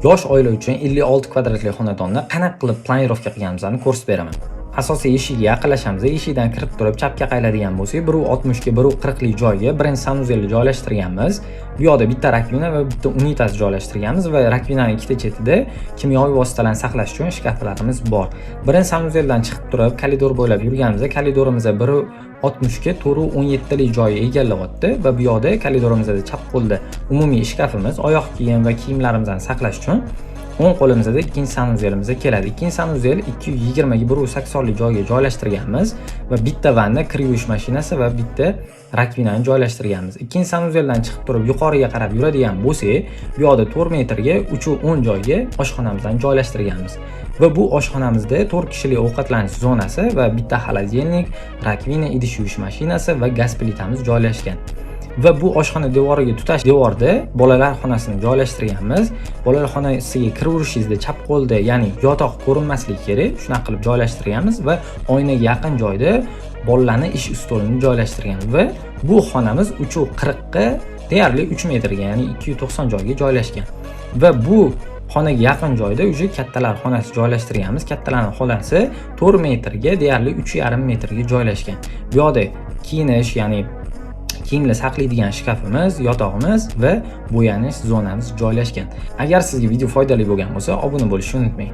Yosh oila uchun 56 kvadratli xonadonni qanaqa qilib planirovka qilganimizni ko'rsatib beraman. Asosiy eshigiga yaqinlashamiz. Eshikdan kirib turib chapga qayiladigan bo'lsak, 1.60 ga 1.40 lik joyga birinchi sanuzelni joylashtirganmiz. Bu yoqda bitta rakvina va bitta unitaz joylashtirganmiz va rakvinaning ikkita chetida kimyoviy vositalarni saqlash uchun shkaflarimiz bor. Birinchi sanuzeldan chiqib turib koridor bo'ylab yurganimizda koridorimizda 1.60 ga 4.17 lik joyi egallayapti va bu yoqda koridorimizda chap qo'lda umumiy shkafimiz, oyoq kiyim va kiyimlarimizni saqlash uchun o'ng qo'limizda ikkinchi sanuzelimiz keladi. Ikkinchi sanuzel 220 ga 180 lik joyga joylashtirganmiz va bitta vanna, kir yuvish mashinasi va bitta rakvinani joylashtirganmiz. Ikkinchi sanuzeldan chiqib turib yuqoriga qarab yuradigan bo'lsak, bu yoqda 4 metrga 3.10 joyga oshxonamizni joylashtirganmiz. Va bu oshxonamizda 4 kishilik ovqatlanish zonasi va bitta xolodilnik, rakvina, idish yuvish mashinasi va gaz plitamiz joylashgan. Va bu oshxona devoriga tutash devorda bolalar xonasini joylashtirganmiz. Bolalar xonasiga kiraverishingizda chap qo'lda, ya'ni yotoq ko'rinmasligi kerak, shunaqa qilib joylashtirganmiz va oynaga yaqin joyda bolalarning ish ustolini joylashtirgan va bu xonamiz 3.40 ga deyarli 3 metrga, ya'ni 290 joyga joylashgan. Va bu xonaga yaqin joyda uje kattalar xonasi joylashtirganmiz. Kattalarning xonasi 4 metrga deyarli 3.5 metrga joylashgan. Bu yoqda kiyinish, ya'ni kiyimlar saqlaydigan shkafimiz, yotog'imiz va bo'yanish zonamiz joylashgan. Agar sizga video foydali bo'lgan bo'lsa, obuna bo'lishni unutmang.